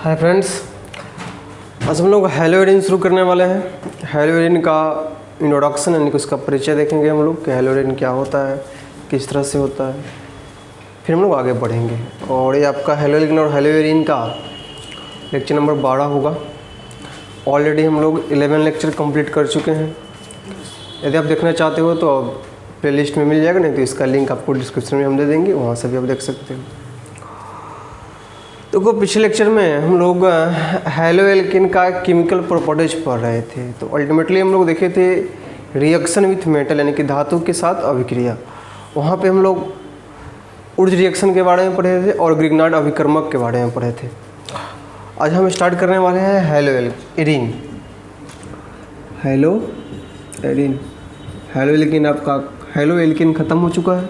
Hi friends, आज हम लोग हेलोइडिन शुरू करने वाले हैं। हेलोइडिन का इंट्रोडक्शन यानी कि उसका परिचय देखेंगे हम लोग कि हेलोइडिन क्या होता है, किस तरह से होता है, फिर हम लोग आगे बढ़ेंगे। और ये आपका हेलोइडिन और हेलोइडिन का लेक्चर नंबर 12 होगा। ऑलरेडी हम लोग 11 लेक्चर कंप्लीट कर चुके हैं। यदि आप देखना चाहते हो तो प्लेलिस्ट में मिल जाएगा, नहीं तो इसका लिंक आपको डिस्क्रिप्शन में हम दे देंगे, वहाँ से भी आप देख सकते हो। तो पिछले लेक्चर में हम लोग हेलोएल्केन का केमिकल प्रॉपर्टीज पढ़ रहे थे। तो अल्टीमेटली हम लोग देखे थे रिएक्शन विथ मेटल यानी कि धातु के साथ अभिक्रिया। वहाँ पे हम लोग उर्ज रिएक्शन के बारे में पढ़े थे और ग्रिग्नार्ड अभिकर्मक के बारे में पढ़े थे। आज हम स्टार्ट करने वाले हैं हेलोएल्केन। हेलोएल्केन आपका हेलोएल्केन ख़त्म हो चुका है।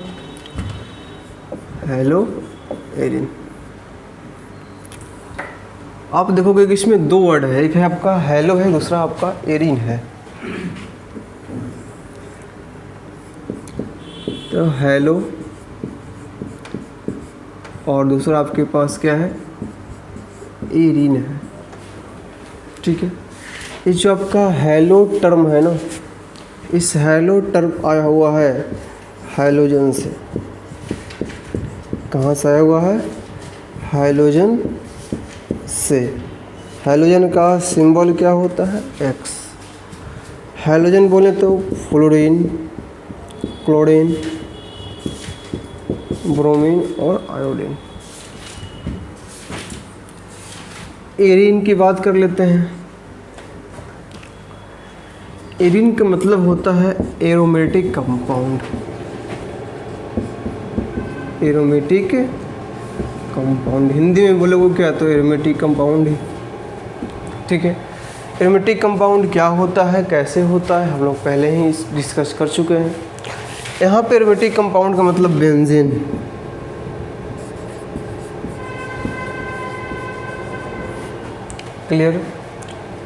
हेलोएल्केन आप देखोगे कि इसमें दो वर्ड है, एक है आपका हेलो है, दूसरा आपका एरिन है। तो हेलो और दूसरा आपके पास क्या है, एरिन है। ठीक है, ये जो आपका हेलो टर्म है ना, इस हेलो टर्म आया हुआ है हाइड्रोजन से। कहाँ से आया हुआ है? हाइड्रोजन से। हेलोजन का सिंबल क्या होता है? X। हेलोजन बोले तो फ्लोरीन, क्लोरीन, ब्रोमीन और आयोडीन। एरिन की बात कर लेते हैं। एरिन का मतलब होता है aromatic compound. Aromatic compound Hindi में बोलोगे क्या, तो एरोमेटिक कंपाउंड ही। ठीक है, एरोमेटिक कंपाउंड क्या होता है, कैसे होता है, हम लोग पहले ही डिस्कस कर चुके हैं। यहाँ पे एरोमेटिक कंपाउंड का मतलब बेंजीन। क्लियर?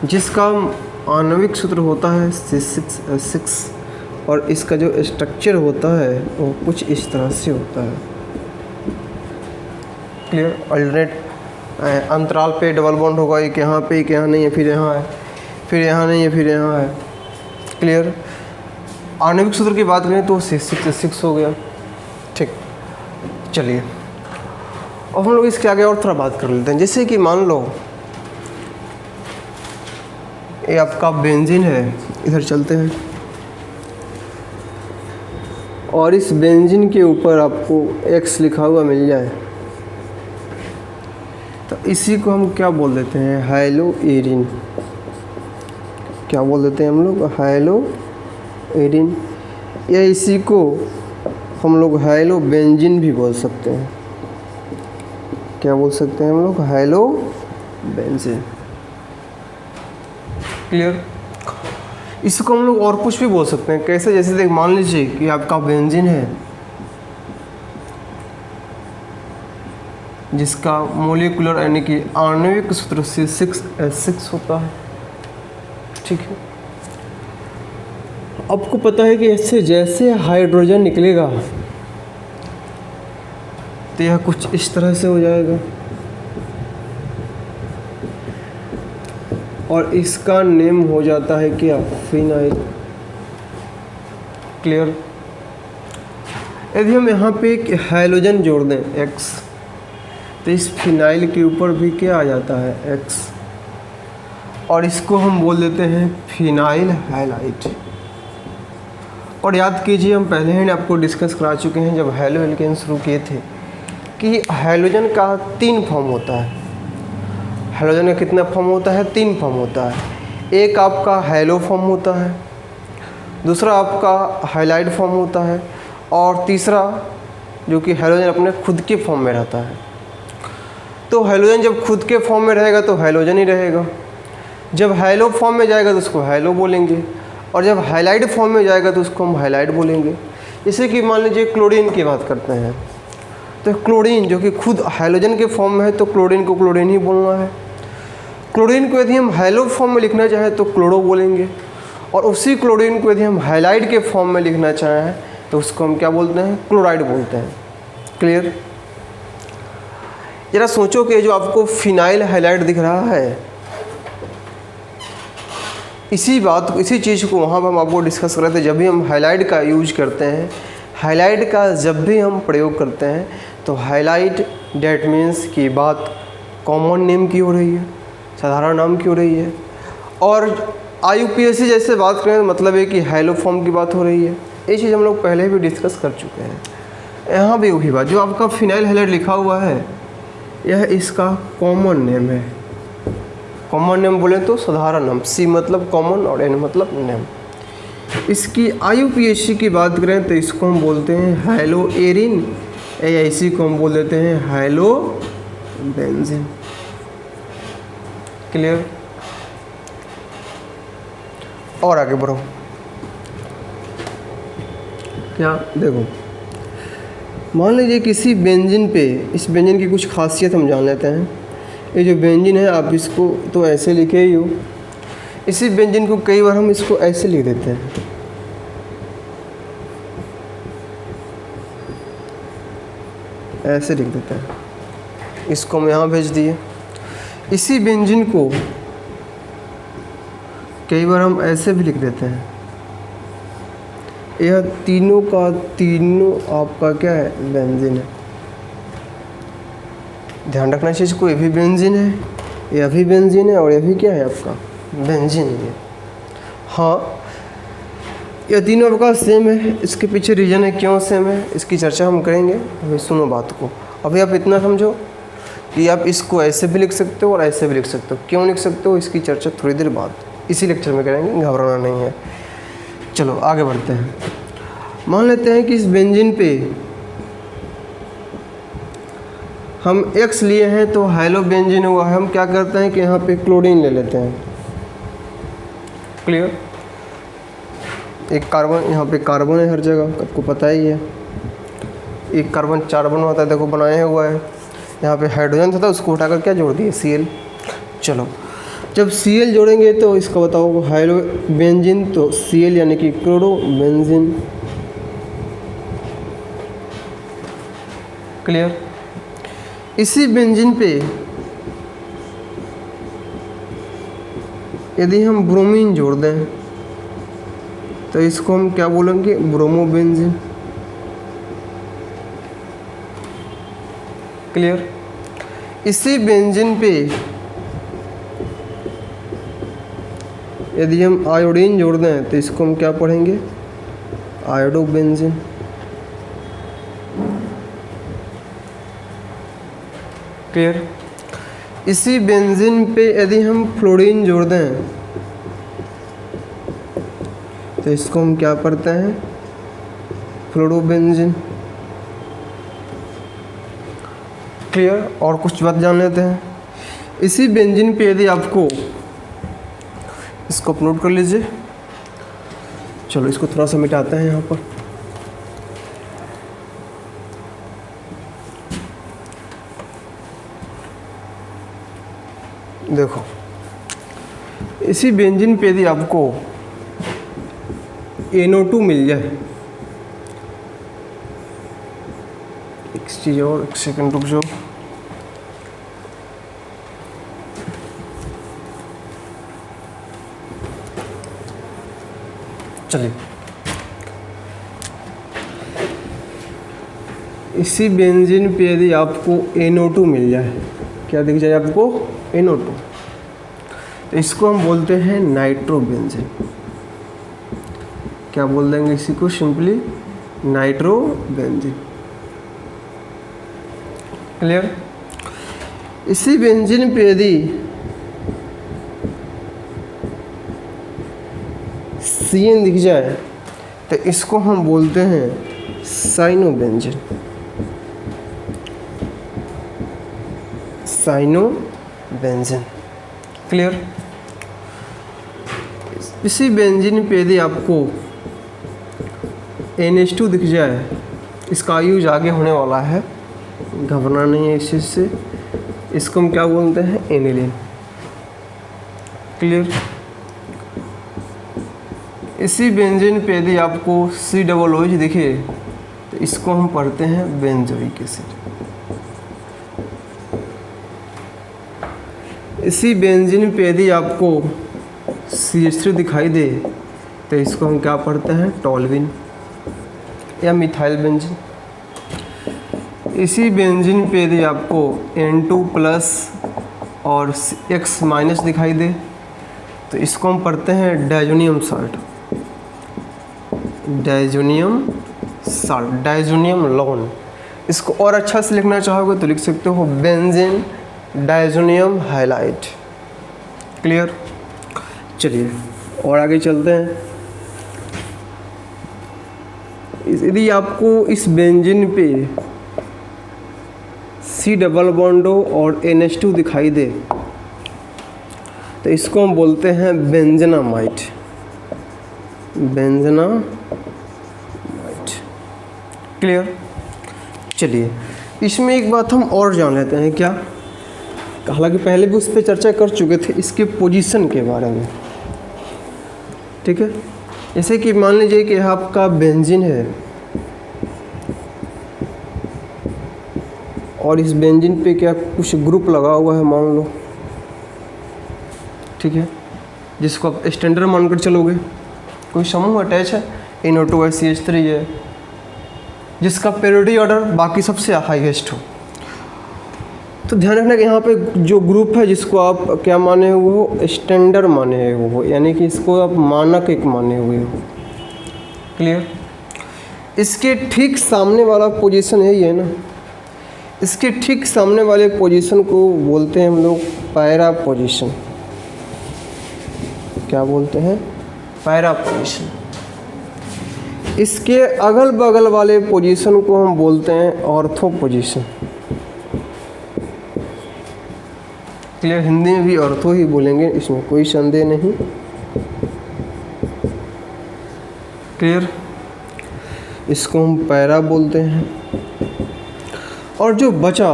जिसका आणविक सूत्र होता है C6H6 और इसका जो स्ट्रक्चर होता है वो कुछ इस तरह से होता है। क्लियर? अल्टरनेट अंतराल पे डबल बॉन्ड होगा, एक यहाँ पे, एक यहाँ नहीं है, फिर यहाँ है, फिर यहाँ नहीं है, फिर यहाँ है। क्लियर? आणविक सूत्र की बात करें तो C6H6 हो गया। ठीक, चलिए अब हम लोग इसके आगे और थोड़ा बात कर लेते हैं। जैसे कि मान लो ये आपका बेंजीन है, इधर चलते हैं, और इस बेंजीन के ऊपर आपको X लिखा हुआ मिल जाए तो इसी को हम क्या बोल देते हैं? हेलोएरिन। क्या बोल देते हैं हम लोग? हेलोएरिन। या इसी को हम लोग हेलोबेंजीन भी बोल सकते हैं। क्या बोल सकते हैं हम लोग? हेलोबेंजीन। क्लियर? इसको हम लोग और कुछ भी बोल सकते हैं। कैसे? जैसे देख, मान लीजिए कि आपका बेंजीन है जिसका मोलिकुलर यानी कि आणविक सूत्र C6H6 होता है। ठीक है, आपको पता है कि इससे जैसे हाइड्रोजन निकलेगा तो यह कुछ इस तरह से हो जाएगा और इसका नेम हो जाता है क्या? फिनाइल। क्लियर? यदि हम यहाँ पे एक हाइड्रोजन जोड़ दें X, तो इस फिनाइल के ऊपर भी क्या आ जाता है? X। और इसको हम बोल देते हैं फिनाइल हैलाइड। और याद कीजिए, हम पहले ही आपको डिस्कस करा चुके हैं जब हेलोएल्केन शुरू किए थे कि हेलोजन का 3 फॉर्म होता है। हेलोजन का कितना फॉर्म होता है? 3 फॉर्म होता है। एक आपका हेलो फॉर्म होता है, दूसरा आपका हाइलाइड फॉर्म होता है, और तीसरा जो कि हेलोजन अपने खुद के फॉर्म में रहता है। तो हेलोजन जब खुद के फॉर्म में रहेगा तो हेलोजन ही रहेगा, जब हेलो फॉर्म में जाएगा तो उसको हेलो बोलेंगे, और जब हाइलाइड फॉर्म में जाएगा तो उसको हम हाइलाइड बोलेंगे। जैसे कि मान लीजिए क्लोरीन की बात करते हैं, तो क्लोरीन जो कि खुद हेलोजन के फॉर्म में है तो क्लोरीन को क्लोरीन ही बोलना है। क्लोरीन को यदि हम हेलो फॉर्म में लिखना चाहें तो क्लोरो बोलेंगे, और उसी क्लोरीन को यदि हम हाइलाइड के फॉर्म में लिखना चाहें तो उसको हम क्या बोलते हैं? क्लोराइड बोलते हैं। क्लियर? ज़रा सोचो कि जो आपको फिनाइल हाइलाइट दिख रहा है, इसी चीज़ को वहाँ पर हम आपको डिस्कस कर रहे थे। जब भी हम हाइलाइट का यूज करते हैं, हाइलाइट का जब भी हम प्रयोग करते हैं तो हाइलाइट डेट मीन्स की बात कॉमन नेम की हो रही है, साधारण नाम की हो रही है। और IUPAC जैसे बात करें तो मतलब है कि हैलो फॉर्म की बात हो रही है। ये चीज़ हम लोग पहले भी डिस्कस कर चुके हैं। यहाँ भी वही बात, जो आपका फिनाइल हाइलाइट लिखा हुआ है यह इसका कॉमन नेम है। कॉमन नेम बोले तो साधारण नाम, C मतलब कॉमन और N मतलब नेम। इसकी IUPAC की बात करें तो इसको हम बोलते हैं हैलो एरिन, AIC को हम बोल देते हैं हैलो बेंजीन। क्लियर? और आगे बढ़ो। क्या देखो, मान लीजिए किसी बेंजीन पे, इस बेंजीन की कुछ खासियत हम जान लेते हैं। ये जो बेंजीन है आप इसको तो ऐसे लिखे ही हो, इसी बेंजीन को कई बार हम इसको ऐसे लिख देते हैं, ऐसे लिख देते हैं। इसको हम यहाँ भेज दिए। इसी बेंजीन को कई बार हम ऐसे भी लिख देते हैं। यह तीनों का तीनों आपका क्या है, बेंजीन है। ध्यान रखना चीज़ को, ये भी बेंजीन है, यह भी बेंजीन है और यह भी क्या है आपका बेंजीन है। हाँ, यह तीनों आपका सेम है। इसके पीछे रीज़न है क्यों सेम है, इसकी चर्चा हम करेंगे। अभी सुनो बात को। अभी आप इतना समझो कि आप इसको ऐसे भी लिख सकते हो और ऐसे भी लिख सकते हो। क्यों लिख सकते हो इसकी चर्चा थोड़ी देर बाद इसी लेक्चर में करेंगे, घबराना नहीं है। चलो आगे बढ़ते हैं। मान लेते हैं कि इस बेंजीन पे हम X लिए हैं तो हैलो बेंजीन हुआ है। हम क्या करते हैं कि यहाँ पे क्लोरीन ले लेते हैं। क्लियर? एक कार्बन, यहाँ पे कार्बन है हर जगह, आपको पता ही है। एक कार्बन 4 बनवाता है, देखो बनाया हुआ है। यहाँ पे हाइड्रोजन था उसको उठाकर क्या जोड़ दिए, Cl। चलो, जब Cl जोड़ेंगे तो इसका बताओ हैलो बेंजीन, तो Cl यानी कि क्लोरो बेंजीन। क्लियर? इसी बेंजीन पे यदि हम ब्रोमीन जोड़ दें तो इसको हम क्या बोलेंगे, ब्रोमो बेंजीन। क्लियर? इसी बेंजीन पे यदि हम आयोडीन जोड़ दें तो इसको हम क्या पढ़ेंगे, आयोडो बेंजीन। क्लियर? इसी बेंजीन पे यदि हम फ्लोरीन जोड़ दें तो इसको हम क्या पढ़ते हैं, फ्लोरोबेंजीन। क्लियर? और कुछ बात जान लेते हैं। इसी बेंजीन पे यदि आपको, इसको अपलोड कर लीजिए। चलो इसको थोड़ा सा मिटाते हैं यहाँ पर। देखो, इसी बेंजीन पे यदि आपको NO2 मिल जाए, एक चीज़ और, एक सेकंड रुक जाओ। चलिए, इसी बेंजीन पे यदि आपको NO2 मिल जाए, क्या दिख जाए आपको, NO2, तो इसको हम बोलते हैं नाइट्रोबेंजीन। क्या बोल देंगे इसी को, सिंपली नाइट्रोबेंजीन। क्लियर? इसी बेंजीन पे यदि CN दिख जाए तो इसको हम बोलते हैं साइनोबेंजीन। साइनोबेंजीन। क्लियर? इसी बेंजीन पे यदि आपको NH2 दिख जाए, इसका यूज आगे होने वाला है, घबराना नहीं है इस चीज़ से। इसको हम क्या बोलते हैं, एनिलीन। क्लियर? इसी बेंजीन पे यदि आपको COOH दिखे तो इसको हम पढ़ते हैं बेंजोइक एसिड। इसी बेंजीन पे यदि आपको CH3 दिखाई दे तो इसको हम क्या पढ़ते हैं, टॉल्विन या मिथाइल बेंजीन। इसी बेंजीन पे यदि आपको N2+ और X- दिखाई दे तो इसको हम पढ़ते हैं diazonium salt, diazonium salt, diazonium loan. इसको और अच्छा से लिखना चाहोगे तो लिख सकते हो बेंजीन डायजोनियम हाइलाइट। क्लियर। चलिए और आगे चलते हैं। यदि आपको इस बेंजीन पे C डबल बॉन्डो और NH2 दिखाई दे तो इसको हम बोलते हैं बेंजनामाइट, बेंजनामाइट। क्लियर। चलिए इसमें एक बात हम और जान लेते हैं, क्या, हालांकि पहले भी उस पर चर्चा कर चुके थे, इसके पोजीशन के बारे में। ठीक है, जैसे कि मान लीजिए कि आपका बेंजीन है और इस बेंजीन पे क्या कुछ ग्रुप लगा हुआ है मान लो, ठीक है, जिसको आप स्टैंडर्ड मानकर चलोगे। कोई समूह अटैच है, NO2 है, CH3 है, जिसका पीरियोडिक ऑर्डर बाकी सबसे हाईएस्ट हो। तो ध्यान रखना कि यहाँ पे जो ग्रुप है जिसको आप क्या माने हुए हो, स्टैंडर्ड माने हुए हो, यानी कि इसको आप मानक एक माने हुए हो। क्लियर। इसके ठीक सामने वाला पोजीशन यही है ना, इसके ठीक सामने वाले पोजीशन को बोलते हैं हम लोग पैरा पोजीशन। क्या बोलते हैं, पैरा पोजीशन। इसके अगल बगल वाले पोजीशन को हम बोलते हैं ऑर्थो पोजीशन। क्लियर। हिंदी में भी ऑर्थो ही बोलेंगे, इसमें कोई संदेह नहीं। क्लियर। इसको हम पैरा बोलते हैं और जो बचा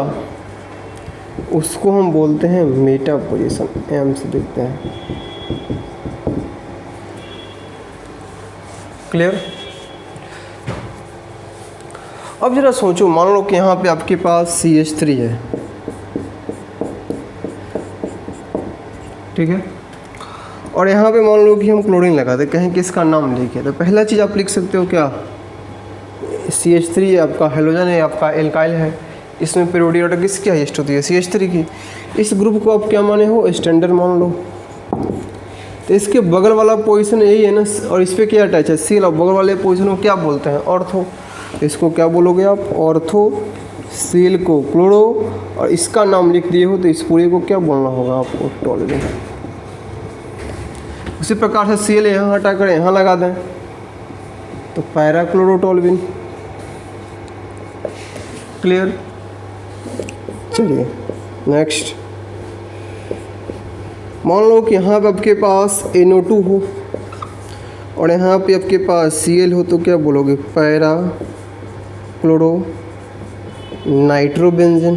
उसको हम बोलते हैं मेटा पोजीशन, एम से लिखते हैं। क्लियर। अब जरा सोचो, मान लो कि यहाँ पे आपके पास CH3 है, ठीक है, और यहाँ पे मान लो कि हम क्लोरीन लगा दे, कहें कि इसका नाम लिखे, तो पहला चीज़ आप लिख सकते हो क्या, CH3 आपका हेलोजन है, आपका एल्काइल है, इसमें पीरियोडिक ऑर्डर किसकी हाईएस्ट होती है, CH3 की। इस ग्रुप को आप क्या माने हो, स्टैंडर्ड मान लो। तो इसके बगल वाला पोजीशन यही है ना, और इस पर क्या अटैच है, सील, और बगल वाले पोजीशन को क्या बोलते हैं, ऑर्थो। इसको क्या बोलोगे आप, ऑर्थो। सील को क्लोरो, और इसका नाम लिख दिए हो तो इस पूरे को क्या बोलना होगा आपको, टॉल्विन। उसी प्रकार से सील यहाँ हटा कर यहाँ लगा दें तो पैरा क्लोरोटॉल्विन। क्लियर। चलिए नेक्स्ट, मान लो कि यहाँ पे आपके पास NO2 हो और यहाँ पे आपके पास Cl हो, तो क्या बोलोगे, पैरा क्लोरो नाइट्रोबेंजीन।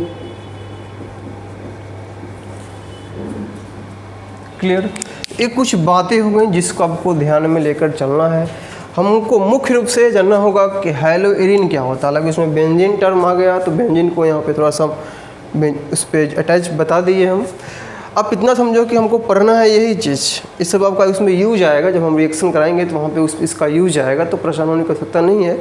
क्लियर। ये कुछ बातें हो गई जिसको आपको ध्यान में लेकर चलना है। हमको मुख्य रूप से जानना होगा कि हैलोएरिन क्या होता है। हालांकि उसमें बेंजीन टर्म आ गया तो बेंजीन को यहाँ पे थोड़ा सा उस पर अटैच बता दिए हम। आप इतना समझो कि हमको पढ़ना है यही चीज़, इस सब आपका उसमें यूज आएगा। जब हम रिएक्शन कराएंगे तो वहाँ पे इसका यूज आएगा, तो परेशान होने की आवश्यकता नहीं है।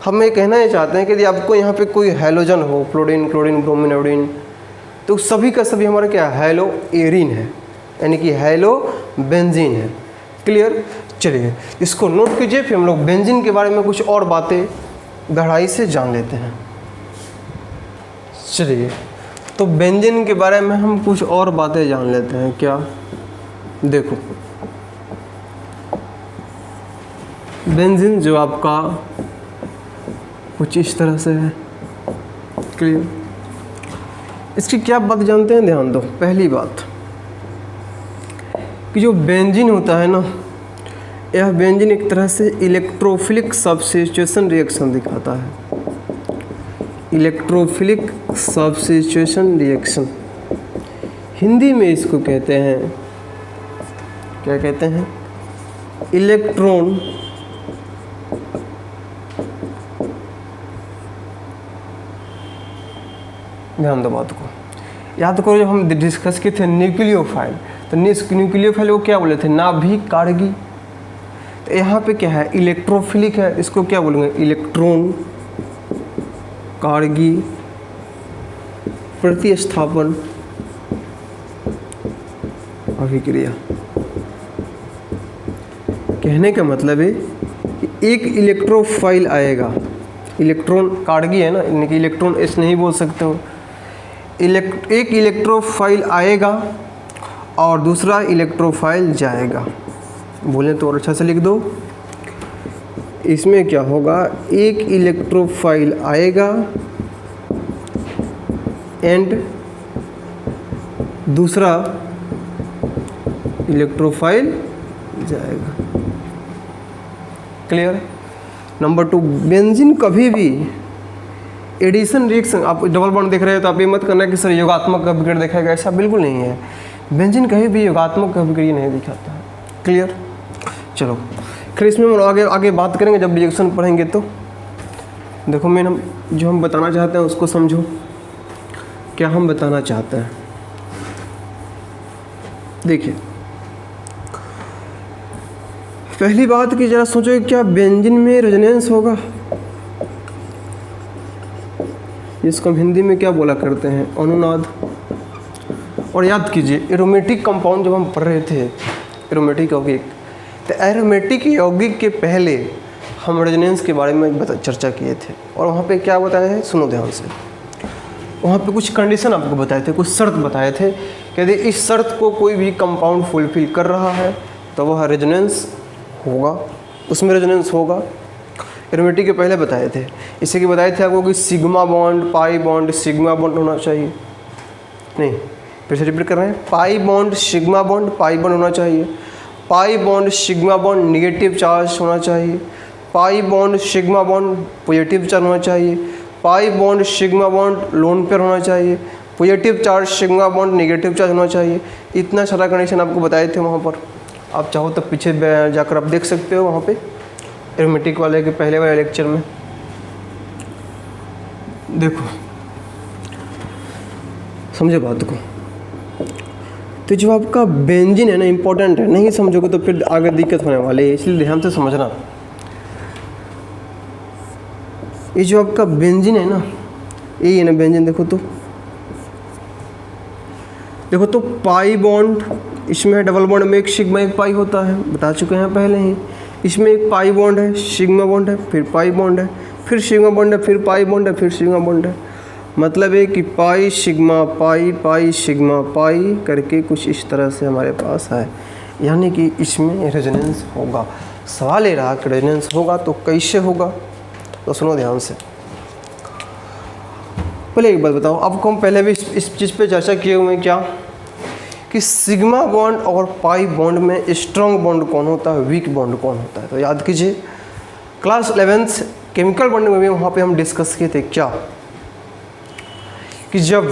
हम ये कहना ये चाहते हैं कि यदि आपको यहाँ पे कोई हैलोजन हो, फ्लोरीन, क्लोरीन, ब्रोमीन, आयोडीन, तो सभी का सभी हमारा क्या हैलोएरिन है, यानी कि हैलो बेंजीन है। क्लियर। चलिए इसको नोट कीजिए, फिर हम लोग बेंजीन के बारे में कुछ और बातें गहराई से जान लेते हैं। चलिए तो बेंजीन के बारे में हम कुछ और बातें जान लेते हैं। क्या, देखो बेंजीन जो आपका कुछ इस तरह से है। क्लियर। इसकी क्या बात जानते हैं, ध्यान दो। पहली बात कि जो बेंजीन होता है ना, यह बेंजीन एक तरह से इलेक्ट्रोफिलिक सब्स्टिट्यूशन रिएक्शन दिखाता है। इलेक्ट्रोफिलिक सब्स्टिट्यूशन रिएक्शन, हिंदी में इसको कहते हैं, क्या कहते हैं, इलेक्ट्रॉन ध्यान दो बात को, याद करो जब हम डिस्कस किए थे न्यूक्लियोफाइल, तो न्यूक्लियोफाइल को क्या बोले थे, नाभिक कारगी। तो यहाँ पे क्या है, इलेक्ट्रोफिलिक है, इसको क्या बोलेंगे, इलेक्ट्रॉन कारगी प्रतिस्थापन अभिक्रिया। कहने का मतलब है कि एक इलेक्ट्रोफाइल आएगा, इलेक्ट्रॉन कारगी है ना, यानी कि इलेक्ट्रॉन ऐसे नहीं बोल सकते हो, एक इलेक्ट्रोफाइल आएगा और दूसरा इलेक्ट्रोफाइल जाएगा। बोलें तो और अच्छा से लिख दो, इसमें क्या होगा, एक इलेक्ट्रोफाइल आएगा एंड दूसरा इलेक्ट्रोफाइल जाएगा। क्लियर। नंबर 2, बेंजीन कभी भी एडिशन रिएक्शन, आप डबल बॉन्ड देख रहे हो तो आप ये मत करना कि सर योगात्मक अभिक्रिया दिखाएगा, ऐसा बिल्कुल नहीं है। बेंजीन कहीं भी योगात्मक अभिक्रिया नहीं दिखाता है। क्लियर। चलो फिर इसमें हम आगे बात करेंगे जब रिएक्शन पढ़ेंगे। तो देखो मैंने जो हम बताना चाहते हैं उसको समझो, क्या हम बताना चाहते हैं। देखिए पहली बात कि जरा सोचो, क्या बेंजीन में रेजोनेंस होगा, जिसको हम हिंदी में क्या बोला करते हैं, अनुनाद। और याद कीजिए एरोमेटिक कंपाउंड जब हम पढ़ रहे थे, एरोमेटिक यौगिक, तो एरोमेटिक यौगिक के पहले हम रेजोनेंस के बारे में चर्चा किए थे। और वहाँ पे क्या बताया है, सुनो ध्यान से, वहाँ पे कुछ कंडीशन आपको बताए थे, कुछ शर्त बताए थे कि यदि इस शर्त को कोई भी कंपाउंड फुलफिल कर रहा है तो वह रेजोनेंस होगा, उसमें रेजोनेंस होगा। एरोमेटिक के पहले बताए थे, इसे कि बताए थे आपको कि sigma bond, pi bond, sigma bond होना चाहिए। नहीं, फिर से रिपीट कर रहे हैं, pi bond, sigma bond, pi bond होना चाहिए। Pi bond sigma bond negative charge होना चाहिए। Pi bond sigma bond positive charge होना चाहिए। Pi bond sigma bond lone pair होना चाहिए। Positive charge sigma bond negative charge होना चाहिए। इतना सारा कंडीशन आपको बताए थे वहाँ पर, आप चाहो तो पीछे जाकर आप देख सकते हो वहाँ पे एरोमेटिक वाले के पहले वाले लेक्चर में। देखो समझे बात को, तो जो आपका बेंजीन है ना इम्पोर्टेंट है, नहीं समझोगे तो फिर आगे दिक्कत होने वाली है, इसलिए ध्यान से समझना। ये जो आपका बेंजीन है ना, ये है ना बेंजीन, देखो तो पाई बॉन्ड इसमें है, डबल बॉन्ड में एक सिग्मा एक पाई होता है, बता चुके हैं पहले ही। इसमें एक पाई बॉन्ड है, सिग्मा बॉन्ड है, फिर पाई बॉन्ड है, फिर सिग्मा बॉन्ड है, फिर पाई बॉन्ड है, फिर सिग्मा बॉन्ड है। मतलब है कि pi sigma pi, pi sigma pi करके कुछ इस तरह से हमारे पास है, यानी कि इसमें रेजोनेंस होगा। सवाल ये रहा कि रेजोनेंस होगा तो कैसे होगा, तो सुनो ध्यान से। पहले एक बात बताओ, आपको हम पहले भी इस चीज़ पे चर्चा किए हुए हैं क्या, कि सिग्मा बॉन्ड और पाई बॉन्ड में स्ट्रॉन्ग बॉन्ड कौन होता है, वीक बॉन्ड कौन होता है। तो याद कीजिए क्लास 11th केमिकल बॉन्डिंग में भी वहाँ पे हम डिस्कस किए थे क्या, कि जब,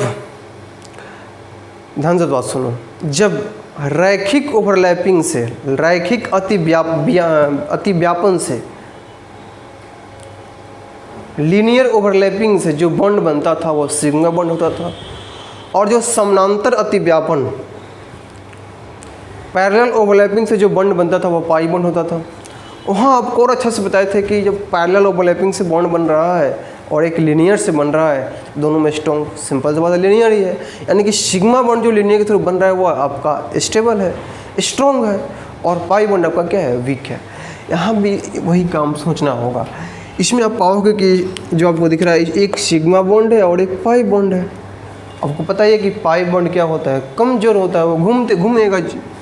ध्यान से बात सुनो, जब रैखिक ओवरलैपिंग से, रैखिक अतिव्यापन से, लीनियर ओवरलैपिंग से जो बॉन्ड बनता था वो सिग्मा बॉन्ड होता था, और जो समानांतर अतिव्यापन पैरेलल ओवरलैपिंग से जो बॉन्ड बनता था वो पाई बॉन्ड होता था। वहाँ आपको और अच्छा से बताए थे कि जब पैरेलल ओवरलैपिंग से बॉन्ड बन रहा है और एक लीनियर से बन रहा है, दोनों में स्ट्रॉन्ग, सिंपल सी बात है लीनियर ही है, यानी कि सिग्मा बॉन्ड जो लीनियर के थ्रू बन रहा है वो आपका स्टेबल है, स्ट्रॉन्ग है, और पाई बॉन्ड आपका क्या है, वीक है। यहाँ भी वही काम सोचना होगा। इसमें आप पाओगे कि जो आपको दिख रहा है एक सिग्मा बॉन्ड है और एक पाई बॉन्ड है। आपको पता है कि पाई बॉन्ड क्या होता है, कमजोर होता है, वो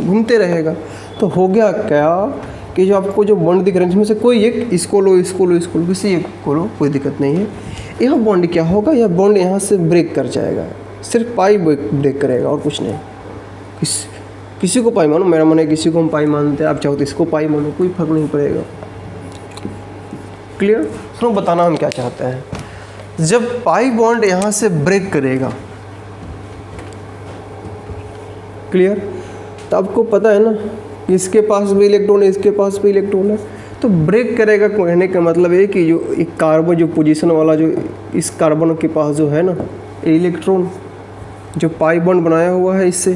घूमते रहेगा। तो हो गया क्या कि जो आपको जो बॉन्ड दिख रहे हैं जिसमें से कोई एक, इसको लो, किसी एक को लो, कोई दिक्कत नहीं है। यह बॉन्ड क्या होगा, यह बॉन्ड यहाँ से ब्रेक कर जाएगा, सिर्फ पाई ब्रेक करेगा और कुछ नहीं। किसी को पाई मानो, मेरा मन है किसी को हम पाई मानते हैं, आप चाहो तो इसको पाई मानो, कोई फर्क नहीं पड़ेगा। क्लियर। सुनो बताना हम क्या चाहते हैं, जब पाई बॉन्ड यहाँ से ब्रेक करेगा, क्लियर, तो आपको पता है ना कि इसके पास भी इलेक्ट्रॉन है, इसके पास भी इलेक्ट्रॉन है, तो ब्रेक करेगा। कहने का मतलब है कि जो एक कार्बन जो पोजीशन वाला जो इस कार्बन के पास जो है ना इलेक्ट्रॉन, जो पाई बॉन्ड बनाया हुआ है इससे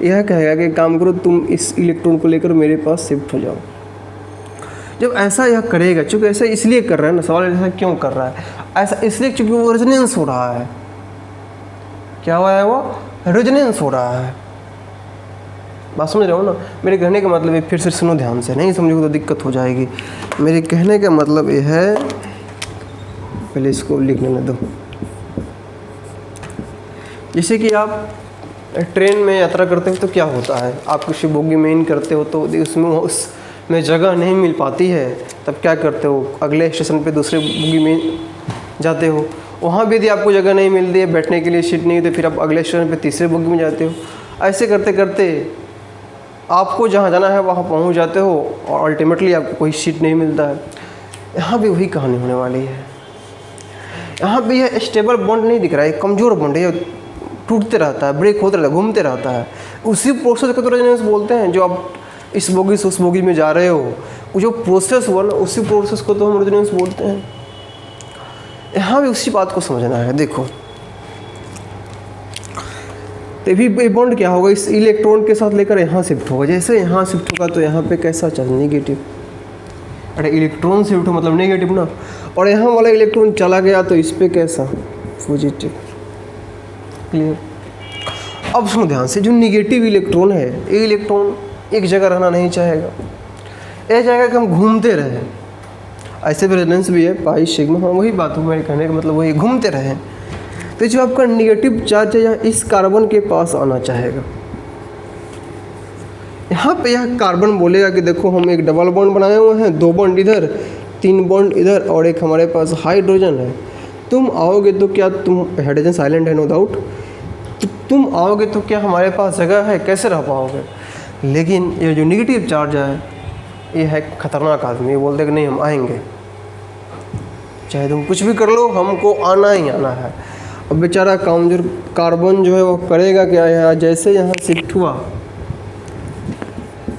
यह कहेगा कि काम करो तुम इस इलेक्ट्रॉन को लेकर मेरे पास शिफ्ट हो जाओ। जब ऐसा यह करेगा, चूँकि ऐसा इसलिए कर रहा है ना, सवाल ऐसा क्यों कर रहा है, ऐसा इसलिए क्योंकि वो रेजोनेंस हो रहा है। क्या हुआ है, वो रेजोनेंस हो रहा है। बात समझ रहे हो ना, मेरे कहने का मतलब है, फिर से सुनो ध्यान से, नहीं समझोगे तो दिक्कत हो जाएगी। मेरे कहने का मतलब ये है, पहले इसको लिखने दो। जैसे कि आप ट्रेन में यात्रा करते हो तो क्या होता है, आप किसी बोगी में इन करते हो तो उसमें जगह नहीं मिल पाती है, तब क्या करते हो, अगले स्टेशन पे दूसरे बोगी में जाते हो। वहाँ भी यदि आपको जगह नहीं मिलती है, बैठने के लिए सीट नहीं, तो फिर आप अगले स्टेशन पे तीसरे बोगी में जाते हो। ऐसे करते करते आपको जहाँ जाना है वहाँ पहुँच जाते हो और अल्टीमेटली आपको कोई सीट नहीं मिलता है। यहाँ भी वही कहानी होने वाली है। यहाँ भी यह स्टेबल बॉन्ड नहीं दिख रहा है, कमज़ोर बॉन्ड है, टूटते रहता है, ब्रेक होता रहता है, घूमते रहता है। उसी प्रोसेस को तो रेजोनेंस बोलते हैं। जो आप इस बोगी से उस बोगी में जा रहे हो, वो जो प्रोसेस हुआ ना, उसी प्रोसेस को तो हम रेजोनेंस बोलते हैं। यहाँ भी उसी बात को समझना है। देखो तभी ये बॉन्ड क्या होगा, इस इलेक्ट्रॉन के साथ लेकर यहाँ शिफ्ट होगा। जैसे यहाँ शिफ्ट होगा तो यहाँ पे कैसा चार्ज, नेगेटिव। अरे इलेक्ट्रॉन शिफ्ट हो मतलब नेगेटिव ना, और यहाँ वाला इलेक्ट्रॉन चला गया तो इस पर कैसा, पॉजिटिव। क्लियर। अब सुनो ध्यान से, जो निगेटिव इलेक्ट्रॉन है, ये इलेक्ट्रॉन एक जगह रहना नहीं चाहेगा, ये चाहेगा कि हम घूमते रहें। ऐसे भी रेजोनेंस भी है, पाई सिग्मा, हाँ वही बात हुआ, मेरे कहने का मतलब वही, घूमते रहें। तो जो आपका निगेटिव चार्ज है यह इस कार्बन के पास आना चाहेगा। यहाँ पे यह कार्बन बोलेगा कि देखो हम एक डबल बॉन्ड बनाए हुए हैं, 2 बॉन्ड इधर, 3 बॉन्ड इधर और एक हमारे पास हाइड्रोजन है। तुम आओगे तो क्या, तुम हाइड्रोजन साइलेंट है नो डाउट, तो तुम आओगे तो क्या हमारे पास जगह है, कैसे रह पाओगे। लेकिन ये जो निगेटिव चार्ज है ये है खतरनाक आदमी, ये बोलते कि नहीं हम आएंगे, चाहे तुम कुछ भी कर लो, हमको आना ही आना है। अब बेचारा कमजोर कार्बन जो है वो करेगा क्या, यहाँ जैसे यहाँ शिफ्ट हुआ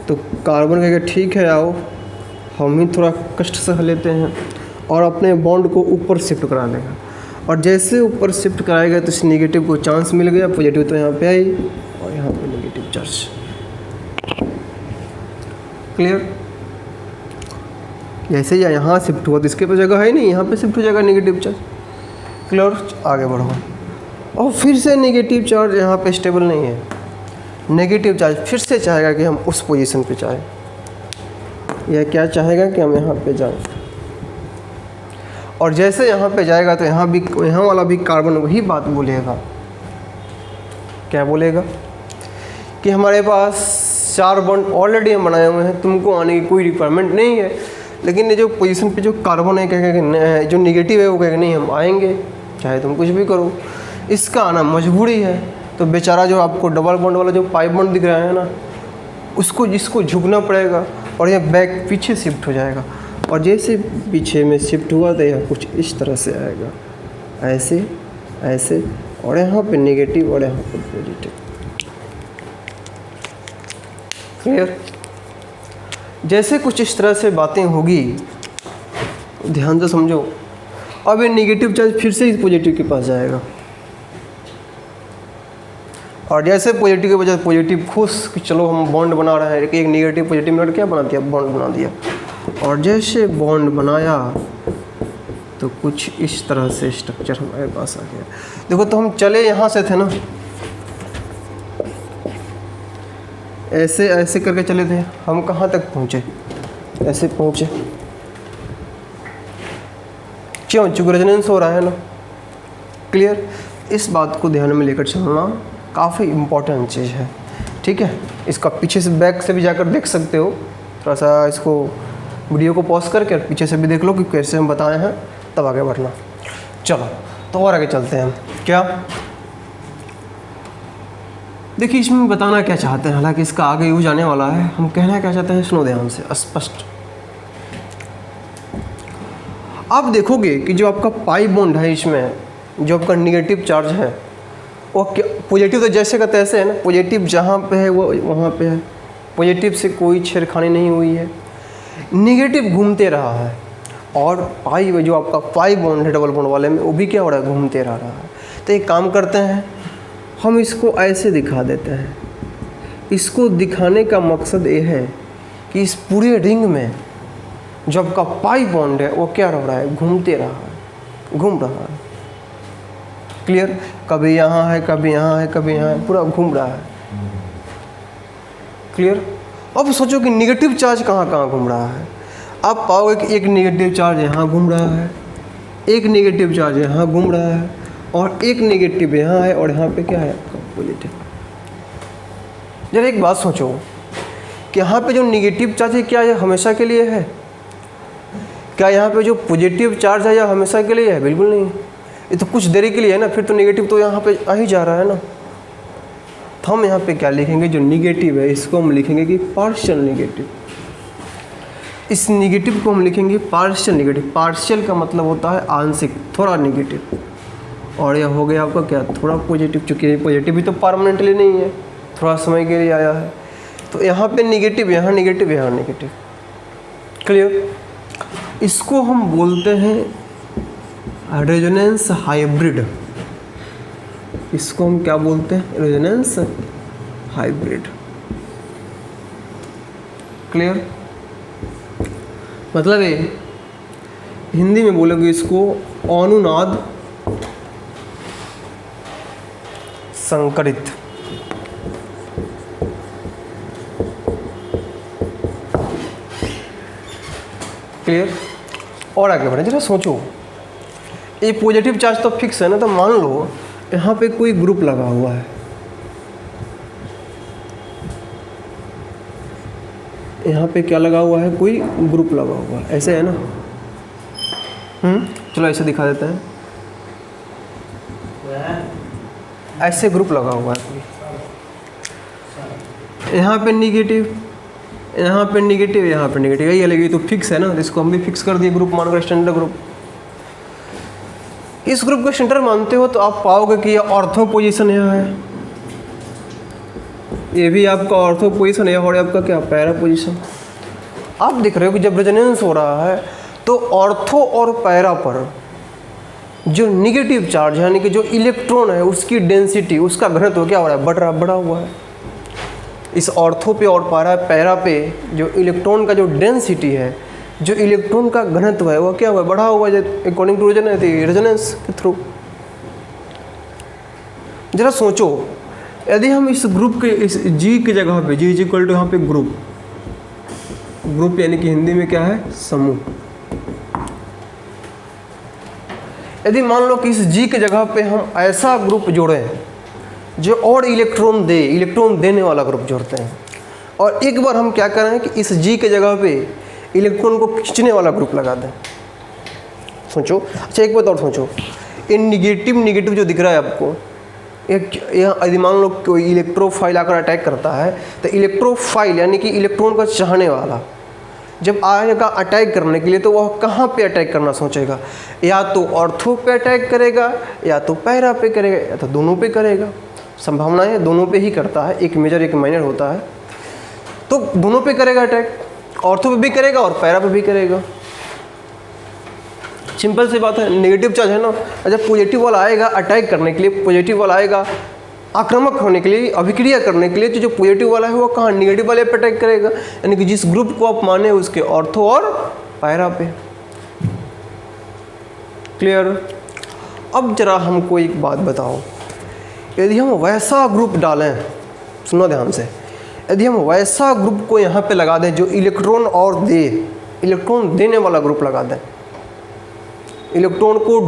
तो कार्बन कहेगा ठीक है आओ, हम ही थोड़ा कष्ट सह लेते हैं, और अपने बॉन्ड को ऊपर शिफ्ट करा देगा। और जैसे ऊपर शिफ्ट कराएगा तो इस नेगेटिव को चांस मिल गया, पॉजिटिव तो यहाँ पे आई और यहाँ पे नेगेटिव चार्ज। क्लियर। जैसे यहाँ शिफ्ट हुआ तो इसके पास जगह है नहीं, यहाँ पे शिफ्ट हो जाएगा नेगेटिव चार्ज। क्लियर। आगे बढ़ो, और फिर से नेगेटिव चार्ज यहाँ पे स्टेबल नहीं है, नेगेटिव चार्ज फिर से चाहेगा कि हम उस पोजीशन पे जाएं। यह क्या चाहेगा कि हम यहाँ पे जाएं, और जैसे यहाँ पे जाएगा तो यहाँ वाला भी कार्बन वही बात बोलेगा। क्या बोलेगा कि हमारे पास 4 बॉन्ड ऑलरेडी हम बनाए हुए हैं, तुमको आने की कोई रिक्वायरमेंट नहीं है। लेकिन ये जो पोजीशन पे जो कार्बन है कहेगा, जो निगेटिव है वो कहेगा नहीं हम आएंगे, चाहे तुम कुछ भी करो, इसका आना मजबूरी है। तो बेचारा जो आपको डबल बॉन्ड वाला जो पाई बॉन्ड दिख रहा है ना, उसको जिसको झुकना पड़ेगा और यह बैक पीछे शिफ्ट हो जाएगा। और जैसे पीछे में शिफ्ट हुआ तो यह कुछ इस तरह से आएगा, ऐसे ऐसे, और यहाँ पे नेगेटिव और यहाँ पे पॉजिटिव। क्लियर। जैसे कुछ इस तरह से बातें होगी, ध्यान से समझो। अब ये नेगेटिव चार्ज फिर से इस पॉजिटिव के पास जाएगा, और जैसे पॉजिटिव के वजह पॉजिटिव खुश कि चलो हम बॉन्ड बना रहे हैं, एक नेगेटिव पॉजिटिव मिलकर क्या बना दिया, बॉन्ड बना दिया। और जैसे बॉन्ड बनाया तो कुछ इस तरह से स्ट्रक्चर हमारे पास आ गया। देखो तो हम चले यहाँ से थे ना, ऐसे ऐसे करके चले थे, हम कहाँ तक पहुँचे, ऐसे पहुँचे। क्यों, चूँकि रेजोनेंस हो रहा है ना। क्लियर। इस बात को ध्यान में लेकर चलना काफ़ी इम्पोर्टेंट चीज़ है। ठीक है, इसका पीछे से बैक से भी जाकर देख सकते हो, थोड़ा सा इसको वीडियो को पॉज करके पीछे से भी देख लो कि कैसे हम बताए हैं, तब आगे बढ़ना। चलो तो और आगे चलते हैं। क्या देखिए इसमें बताना क्या चाहते हैं, हालांकि इसका आगे यूज आने वाला है, हम कहना क्या चाहते हैं सुनो ध्यान से स्पष्ट। आप देखोगे कि जो आपका पाई बॉन्ड है, इसमें जो आपका निगेटिव चार्ज है वो पॉजिटिव तो जैसे का तैसे है ना, पॉजिटिव जहाँ पे है वो वहाँ पे है, पॉजिटिव से कोई छेड़खानी नहीं हुई है, निगेटिव घूमते रहा है। और पाई जो आपका पाई बॉन्ड है डबल बॉन्ड वाले में, वो भी क्या हो रहा है, घूमते रह रहा है। तो एक काम करते हैं, हम इसको ऐसे दिखा देते हैं। इसको दिखाने का मकसद ये है कि इस पूरे रिंग में जो आपका पाई बॉन्ड है वो क्या रह रहा है, घूमते रहा है, घूम रहा है। क्लियर? कभी यहाँ है, कभी यहाँ है, कभी यहाँ है, पूरा घूम रहा है। क्लियर? अब सोचो कि निगेटिव चार्ज कहाँ कहाँ घूम रहा है। आप पाओगे कि एक निगेटिव चार्ज यहाँ घूम रहा है, एक निगेटिव चार्ज यहाँ घूम रहा है, और एक निगेटिव यहाँ है, और यहाँ पे क्या है आपका पॉजिटिव। जरा एक बात सोचो कि यहाँ पे जो निगेटिव चार्ज है क्या ये हमेशा के लिए है? क्या यहाँ पे जो पॉजिटिव चार्ज है यह हमेशा के लिए है? बिल्कुल नहीं, ये तो कुछ देरी के लिए है ना। फिर तो निगेटिव तो यहाँ पे आ ही जा रहा है ना। तो हम यहाँ पे क्या लिखेंगे, जो निगेटिव है इसको हम लिखेंगे कि पार्शियल निगेटिव। इस निगेटिव को हम लिखेंगे पार्शियल निगेटिव। पार्शियल का मतलब होता है आंशिक, थोड़ा निगेटिव। और यह हो गया आपका क्या, थोड़ा पॉजिटिव। चूँकि पॉजिटिव भी तो परमानेंटली नहीं है, थोड़ा समय के लिए आया है। तो यहाँ पे निगेटिव, यहाँ निगेटिव, यहाँ निगेटिव। क्लियर? इसको हम बोलते हैं रेजोनेंस हाइब्रिड। इसको हम क्या बोलते हैं, रेजोनेंस हाइब्रिड। क्लियर? मतलब ये हिंदी में बोलोगे इसको अनुनाद संकरित। क्लियर? और आगे बढ़े, जरा सोचो, ये पॉजिटिव चार्ज तो फिक्स है ना। तो मान लो यहाँ पे कोई ग्रुप लगा हुआ है, यहाँ पे क्या लगा हुआ है, कोई ग्रुप लगा हुआ है, ऐसे है ना। चलो ऐसे दिखा देते हैं। ऐसे ग्रुप लगा हुआ है कोई, यहाँ पे निगेटिव, यहाँ पे निगेटिव, यहाँ पे निगेटिव, यही लगी तो फिक्स है ना। इसको हम भी फिक्स कर दिए ग्रुप, मानकर स्टैंडर्ड ग्रुप। इस ग्रुप को स्टैंडर्ड मानते हो तो आप पाओगे कि ये ऑर्थो पोजीशन यहाँ है, ये भी आपका ऑर्थो पोजीशन है, और आपका क्या, पैरा पोजीशन। आप देख रहे हो कि जब रेजोनेंस हो रहा है तो ऑर्थो और पैरा पर जो निगेटिव चार्ज यानी कि जो इलेक्ट्रॉन है उसकी डेंसिटी, उसका घनत्व क्या हो रहा है, बढ़ा हुआ है। इस ऑर्थो पे और पैरा पे जो इलेक्ट्रॉन का जो डेंसिटी है, जो इलेक्ट्रॉन का घनत्व है वो क्या हुआ, बढ़ा हुआ है अकॉर्डिंग टू रेजोनेंस के थ्रू। जरा सोचो, यदि हम इस ग्रुप के इस जी की जगह पे, जी इक्वल टू यहाँ पे ग्रुप यानी कि हिंदी में क्या है, समूह। यदि मान लो कि इस जी की जगह पे हम ऐसा ग्रुप जोड़ें जो और इलेक्ट्रॉन देने वाला ग्रुप जोड़ते हैं, और एक बार हम क्या करें कि इस जी के जगह पे इलेक्ट्रॉन को खींचने वाला ग्रुप लगा दें। सोचो, अच्छा एक बात और सोचो, ये निगेटिव जो दिख रहा है आपको, एक यहाँ यदि मान लो कोई इलेक्ट्रोफाइल आकर अटैक करता है, तो इलेक्ट्रोफाइल यानी कि इलेक्ट्रॉन का चाहने वाला जब आएगा अटैक करने के लिए, तो वह कहाँ पे अटैक करना सोचेगा, या तो ऑर्थो पे अटैक करेगा, या तो पैरा पे करेगा, या तो दोनों पे करेगा। संभावना है दोनों पे ही करता है, एक मेजर एक माइनर होता है। तो दोनों पे करेगा अटैक, ऑर्थो पे भी करेगा और पैरा पे भी करेगा। सिंपल सी बात है, नेगेटिव चार्ज है ना। जब पॉजिटिव वाला आएगा अटैक करने के लिए, पॉजिटिव वाला आएगा आक्रामक होने के लिए, अभिक्रिया करने के लिए, तो जो पॉजिटिव वाला है वो कहाँ, निगेटिव वाले पे अटैक करेगा। यानी कि जिस ग्रुप को आप माने उसके ऑर्थो और पैरा पे। क्लियर? अब जरा हमको एक बात बताओ, यदि हम वैसा ग्रुप डालें, सुनो ध्यान से, यदि हम वैसा ग्रुप को यहाँ पे लगा दें जो इलेक्ट्रॉन और इलेक्ट्रॉन देने वाला ग्रुप लगा दें, इलेक्ट्रॉन को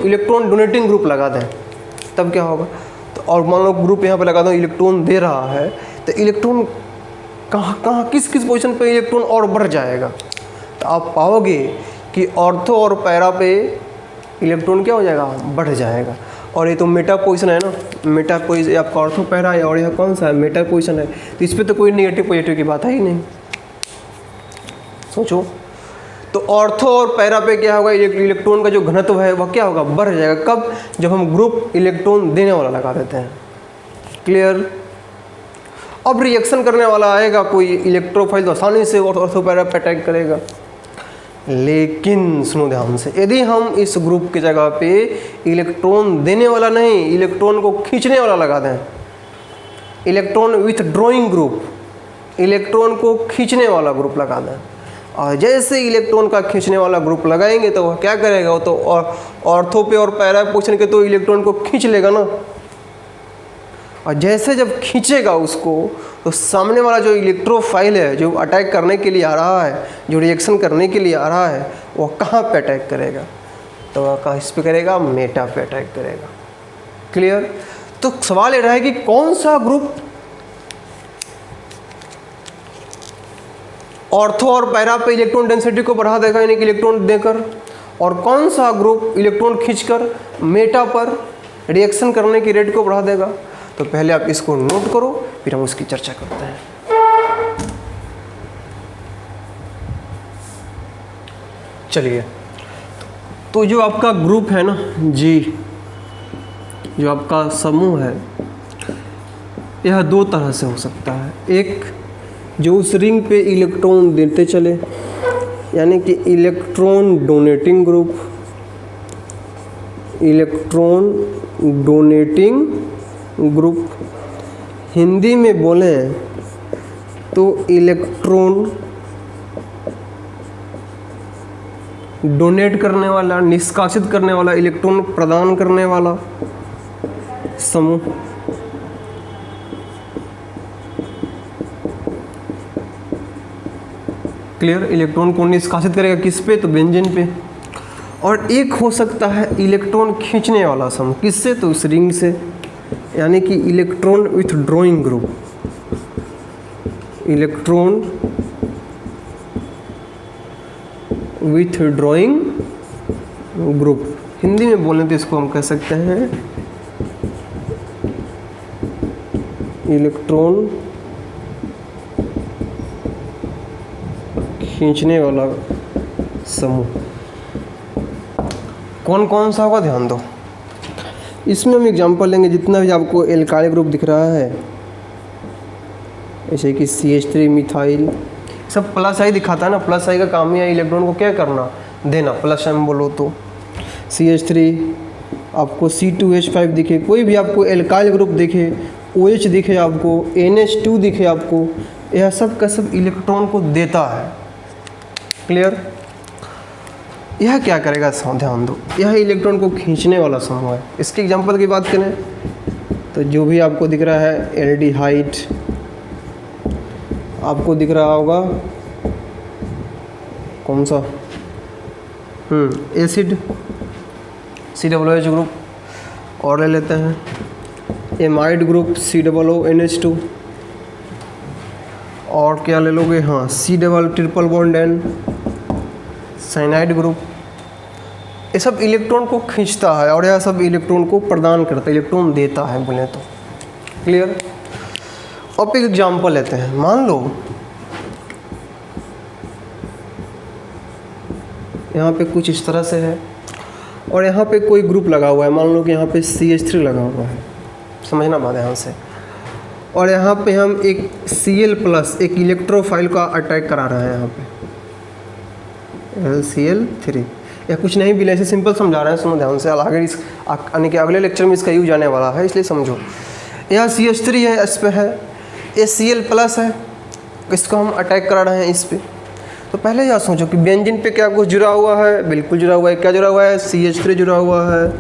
इलेक्ट्रॉन डोनेटिंग ग्रुप लगा दें, तब क्या होगा। तो और मान लो ग्रुप यहाँ पे लगा दो, इलेक्ट्रॉन दे रहा है, तो इलेक्ट्रॉन कहाँ किस पोजीशन पे इलेक्ट्रॉन और बढ़ जाएगा। तो आप पाओगे कि ऑर्थो और पैरा पे इलेक्ट्रॉन क्या हो जाएगा, बढ़ जाएगा। और ये तो मेटा पोजीशन है ना, मेटा पोजीशन आपका ऑर्थो पैरा है, और यह कौन सा है, मेटा पोजीशन है। तो इस पर तो कोई नेगेटिव पॉजिटिव की बात है ही नहीं। सोचो, तो ऑर्थो और पैरा पे क्या होगा, इलेक्ट्रॉन का जो घनत्व है वह क्या होगा, बढ़ जाएगा। कब, जब हम ग्रुप इलेक्ट्रॉन देने वाला लगा देते हैं। क्लियर? अब रिएक्शन करने वाला आएगा कोई इलेक्ट्रोफाइल, तो आसानी से ऑर्थो पैरा पे अटैक करेगा। लेकिन सुनो ध्यान से, यदि हम इस ग्रुप की जगह पे इलेक्ट्रॉन देने वाला नहीं, इलेक्ट्रॉन को खींचने वाला लगा दें, electron with drawing group, electron को खींचने वाला ग्रुप लगा दें, और जैसे इलेक्ट्रॉन का खींचने वाला ग्रुप लगाएंगे तो वह क्या करेगा, वो तो ऑर्थो पे और पैरा पोजीशन के तो इलेक्ट्रॉन को खींच लेगा ना, और जैसे जब खींचेगा उसको तो सामने वाला जो इलेक्ट्रोफाइल है, जो अटैक करने के लिए आ रहा है, जो रिएक्शन करने के लिए आ रहा है, वो कहाँ पे अटैक करेगा, तो वह कहाँ इस पे करेगा, मेटा पे अटैक करेगा। क्लियर। तो सवाल ये रहा है कि कौन सा ग्रुप ऑर्थो और पैरा पे इलेक्ट्रॉन डेंसिटी को बढ़ा देगा, यानी कि इलेक्ट्रॉन देकर, और कौन सा ग्रुप इलेक्ट्रॉन खींचकर मेटा पर रिएक्शन करने की रेट को बढ़ा देगा। तो पहले आप इसको नोट करो, फिर हम उसकी चर्चा करते हैं। चलिए, तो जो आपका ग्रुप है ना जी, जो आपका समूह है, यह दो तरह से हो सकता है। एक जो उस रिंग पे इलेक्ट्रॉन देते चले, यानी कि electron donating group, electron donating group, Hindi में बोलें तो इलेक्ट्रॉन डोनेट करने वाला, निष्कासित करने वाला, इलेक्ट्रॉन प्रदान करने वाला समूह। क्लियर। इलेक्ट्रॉन को निष्कासित करेगा किस पे, तो बेंजीन पे। और एक हो सकता है इलेक्ट्रॉन खींचने वाला समूह, किससे, तो उस रिंग से, यानी कि electron with drawing group, electron with drawing group. Hindi में बोलें तो इसको हम कह सकते हैं इलेक्ट्रॉन खींचने वाला समूह। कौन कौन सा होगा ध्यान दो। इसमें हम एग्जांपल लेंगे, जितना भी आपको एल्काइल ग्रुप दिख रहा है, जैसे कि CH3 मिथाइल, सब प्लस आई दिखाता है ना। प्लस आई का काम ही है इलेक्ट्रॉन को क्या करना, देना। प्लस एम बोलो तो CH3, आपको C2H5 दिखे, कोई भी आपको एल्काइल ग्रुप दिखे, OH दिखे आपको, NH2 दिखे आपको, यह सब का सब इलेक्ट्रॉन को देता है। क्लियर। यह क्या करेगा, ध्यान दो, यह इलेक्ट्रॉन को खींचने वाला समूह है। इसके एग्जांपल की बात करें तो जो भी आपको दिख रहा है, एल्डिहाइड आपको दिख रहा होगा, कौन सा, एसिड, COOH ग्रुप, और ले लेते हैं एमाइड ग्रुप, COONH2, और क्या ले लोगे, हाँ C+N, साइनाइड ग्रुप। ये सब इलेक्ट्रॉन को खींचता है और यह सब इलेक्ट्रॉन को प्रदान करता है, इलेक्ट्रॉन देता है बोले तो। क्लियर। अब एक एग्जांपल लेते हैं। मान लो यहाँ पे कुछ इस तरह से है और यहाँ पे कोई ग्रुप लगा हुआ है, मान लो कि यहाँ पे CH3 लगा हुआ है, समझना बात ध्यान से, और यहाँ पे हम एक Cl+ एक इलेक्ट्रोफाइल का अटैक करा रहे हैं, यहाँ पे Cl3, या कुछ नहीं भी, ऐसे सिंपल समझा रहे हैं, सुनो ध्यान से। आगे इस यानी कि अगले लेक्चर में इसका यूज आने वाला है, इसलिए समझो। यहाँ CH3 है, इस पे है, ये Cl+ है, इसको हम अटैक करा रहे हैं इस पे। तो पहले यह सोचो कि बेंजीन पे क्या कुछ जुड़ा हुआ है, बिल्कुल जुड़ा हुआ है। क्या जुड़ा हुआ है, CH3 जुड़ा हुआ है।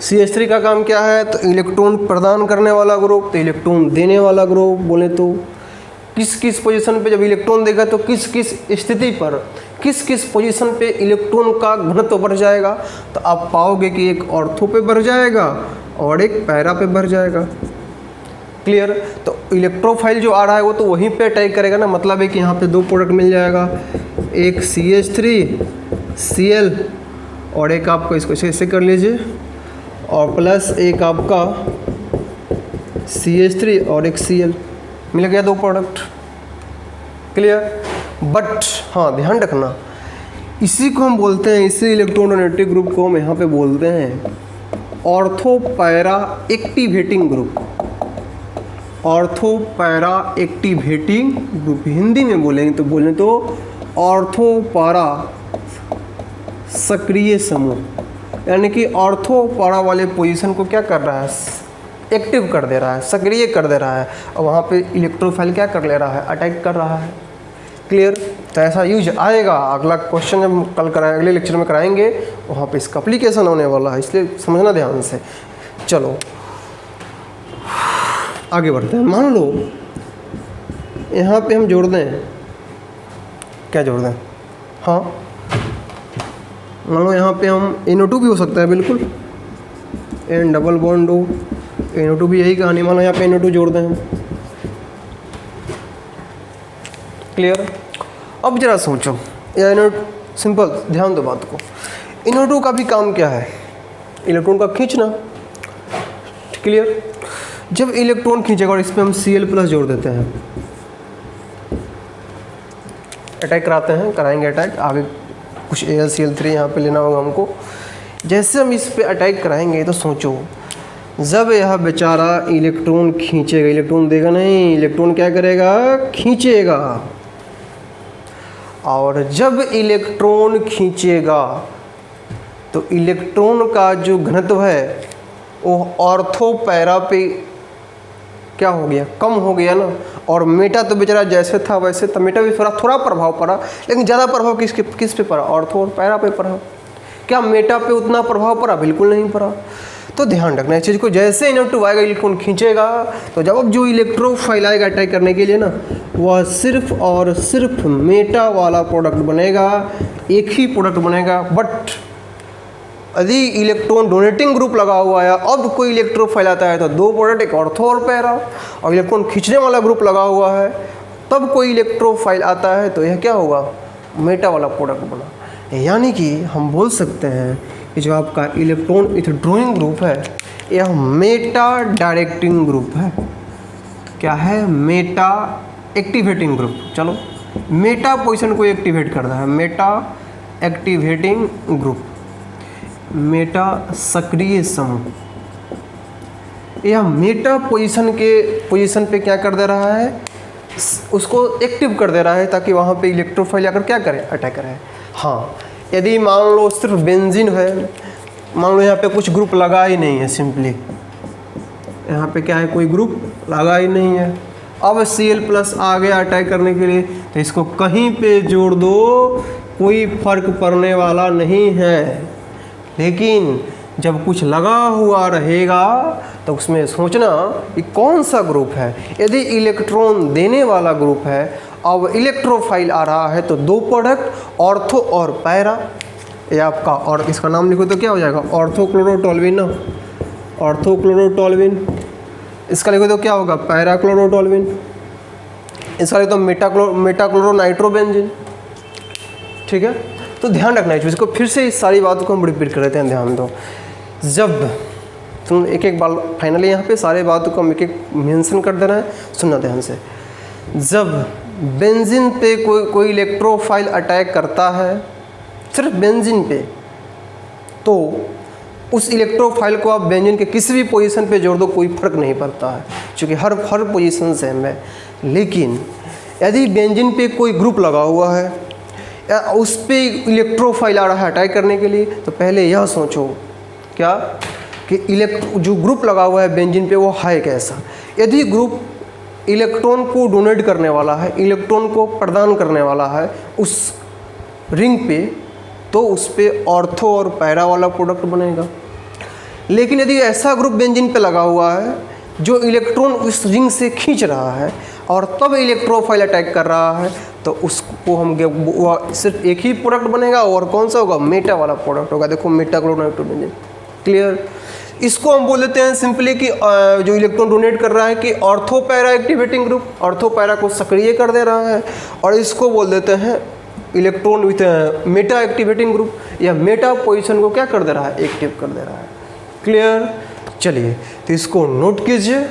CH3 का काम क्या है, तो इलेक्ट्रॉन प्रदान करने वाला ग्रुप, तो इलेक्ट्रॉन देने वाला ग्रुप बोले तो किस किस पोजीशन पे जब इलेक्ट्रॉन देगा तो किस किस स्थिति पर, किस किस पोजीशन पे इलेक्ट्रॉन का घनत्व बढ़ जाएगा, तो आप पाओगे कि एक ऑर्थो पे बढ़ जाएगा और एक पैरा पे बढ़ जाएगा। क्लियर। तो इलेक्ट्रोफाइल जो आ रहा है वो तो वहीं पे अटैक करेगा ना, मतलब है कि यहाँ पे दो प्रोडक्ट मिल जाएगा, एक CH3 Cl और एक आपको इसको ऐसे कर लीजिए, और प्लस एक आपका CH3 और एक Cl, मिल गया दो प्रोडक्ट। क्लियर। बट हाँ ध्यान रखना, इसी को हम बोलते हैं, इसी इलेक्ट्रॉन डोनेटिंग ग्रुप को हम यहाँ पे बोलते हैं ortho para activating group. Ortho para activating group Hindi में बोलेंगे तो बोलें तो ऑर्थो पैरा सक्रिय समूह, यानी कि ऑर्थो पैरा वाले पोजीशन को क्या कर रहा है, एक्टिव कर दे रहा है, सक्रिय कर दे रहा है, और वहाँ पे इलेक्ट्रोफाइल क्या कर ले रहा है, अटैक कर रहा है। क्लियर? तो ऐसा यूज आएगा, अगला क्वेश्चन जब हम कल कराएंगे, अगले लेक्चर में कराएंगे, वहाँ पे इसका अप्लीकेशन होने वाला है, इसलिए समझना ध्यान से। चलो आगे बढ़ते हैं। मान लो यहाँ पे हम जोड़ दें, क्या जोड़ दें, हाँ मान लो यहाँ पे हम NO2 भी हो सकता है, बिल्कुल N double bond O, NO2 भी यही कहानी, मान लो यहाँ पे NO2 जोड़ दें हम। क्लियर? अब जरा सोचो, या NO2 सिंपल, ध्यान दो बात को, NO2 का भी काम क्या है, इलेक्ट्रॉन का खींचना। क्लियर? जब इलेक्ट्रॉन खींचेगा और इस पर हम Cl+ जोड़ देते हैं, अटैक कराते हैं, कराएंगे अटैक, आगे कुछ AlCl3 यहाँ पे लेना होगा हमको। जैसे हम इस पे अटैक कराएंगे तो सोचो, जब यह बेचारा इलेक्ट्रॉन खींचेगा, इलेक्ट्रॉन देगा नहीं, इलेक्ट्रॉन क्या करेगा, खींचेगा, और जब इलेक्ट्रॉन खींचेगा तो इलेक्ट्रॉन का जो घनत्व है वो ऑर्थो पैरा पे क्या हो गया, कम हो गया ना। और मेटा तो बेचारा जैसे था वैसे था, मेटा भी थोड़ा प्रभाव पड़ा, लेकिन ज़्यादा प्रभाव किस पे पड़ा, ऑर्थो और पैरा पे पड़ा। क्या मेटा पे उतना प्रभाव पड़ा, बिल्कुल नहीं पड़ा। तो ध्यान रखना इस चीज़ को, जैसे NO2 आएगा इलेक्ट्रॉन खींचेगा, तो जब अब जो इलेक्ट्रोफाइल आएगा अटैक करने के लिए ना, वह सिर्फ और सिर्फ मेटा वाला प्रोडक्ट बनेगा, एक ही प्रोडक्ट बनेगा। बट यदि इलेक्ट्रॉन डोनेटिंग ग्रुप लगा हुआ है, अब कोई इलेक्ट्रोफाइल आता है तो दो प्रोडक्ट, एक ऑर्थो और पैरा, और इलेक्ट्रॉन खींचने वाला ग्रुप लगा हुआ है, तब कोई इलेक्ट्रोफाइल आता है तो यह क्या होगा, मेटा वाला प्रोडक्ट बना। यानी कि हम बोल सकते हैं कि जो आपका इलेक्ट्रॉन विथड्रॉइंग ग्रुप है, यह मेटा डायरेक्टिंग ग्रुप है। क्या है, मेटा एक्टिवेटिंग ग्रुप। चलो, मेटा पोजीशन को एक्टिवेट करता है, मेटा एक्टिवेटिंग ग्रुप, मेटा सक्रिय समूह। यह मेटा पोजीशन पे क्या कर दे रहा है, उसको एक्टिव कर दे रहा है, ताकि वहाँ पे इलेक्ट्रोफाइल आकर क्या करे, अटैक करे। हाँ, यदि मान लो सिर्फ बेंजीन है, मान लो यहाँ पे कुछ ग्रुप लगा ही नहीं है, सिंपली यहाँ पे क्या है, कोई ग्रुप लगा ही नहीं है, अब Cl+ आ गया अटैक करने के लिए, तो इसको कहीं पे जोड़ दो, कोई फर्क पड़ने वाला नहीं है। लेकिन जब कुछ लगा हुआ रहेगा तो उसमें सोचना कि कौन सा ग्रुप है। यदि इलेक्ट्रॉन देने वाला ग्रुप है, अब इलेक्ट्रोफाइल आ रहा है, तो दो प्रोडक्ट ऑर्थो और पैरा, ये आपका, और इसका नाम लिखो तो क्या हो जाएगा, ऑर्थोक्लोरोटोल्विन ना, ऑर्थोक्लोरोटोल्विन। इसका लिखो तो क्या होगा, पैराक्लोरोटोल्विन। इसका लिखो तो मेटाक्लोरोनाइट्रोबेंजीन। ठीक है, तो ध्यान रखना है इसको, फिर से इस सारी बातों को हम रिपीट कर लेते हैं, ध्यान दो। जब तुम एक एक बार फाइनली यहाँ पे सारे बातों को हम एक एक मेंशन कर देना है, सुनना ध्यान से। जब बेंजीन पे कोई इलेक्ट्रोफाइल अटैक करता है, सिर्फ बेंजीन पे, तो उस इलेक्ट्रोफाइल को आप बेंजीन के किसी भी पोजीशन पे जोड़ दो, कोई फर्क नहीं पड़ता है, क्योंकि हर पोजीशन सेम है। लेकिन यदि बेंजीन पे कोई ग्रुप लगा हुआ है या उस पे इलेक्ट्रोफाइल आ रहा है अटैक करने के लिए, तो पहले यह सोचो क्या कि जो ग्रुप लगा हुआ है बेंजीन पे, वो है कैसा। यदि ग्रुप इलेक्ट्रॉन को डोनेट करने वाला है, इलेक्ट्रॉन को प्रदान करने वाला है उस रिंग पे, तो उस पे ऑर्थो और पैरा वाला प्रोडक्ट बनेगा। लेकिन यदि ऐसा ग्रुप बेंजीन पे लगा हुआ है जो इलेक्ट्रॉन उस रिंग से खींच रहा है और तब इलेक्ट्रोफाइल अटैक कर रहा है, तो उसको हम सिर्फ एक ही प्रोडक्ट बनेगा, और कौन सा होगा, मेटा वाला प्रोडक्ट होगा। देखो, मेटाक्लोरोनाइट्रोबेंजीन। क्लियर? इसको हम बोल देते हैं सिंपली कि जो इलेक्ट्रॉन डोनेट कर रहा है कि ortho para activating group, ortho para को सक्रिय कर दे रहा है, और इसको बोल देते हैं electron with Meta activating group, या मेटा पोजीशन को क्या कर दे रहा है, एक्टिव कर दे रहा है। क्लियर? चलिए, तो इसको नोट कीजिए।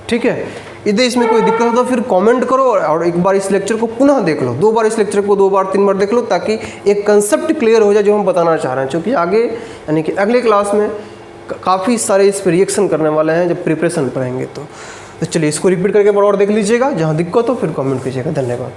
ठीक है, यदि इसमें कोई दिक्कत हो तो फिर कमेंट करो, और एक बार इस लेक्चर को पुनः देख लो, 2 बार इस लेक्चर को 2 बार 3 बार देख लो, ताकि एक कंसेप्ट क्लियर हो जाए जो हम बताना चाह रहे हैं। क्योंकि आगे यानी कि अगले क्लास में काफ़ी सारे इस पर रिएक्शन करने वाले हैं जब प्रिपरेशन पढ़ेंगे। तो चलिए इसको रिपीट करके बराबर देख लीजिएगा, जहाँ दिक्कत हो फिर कमेंट कीजिएगा। धन्यवाद।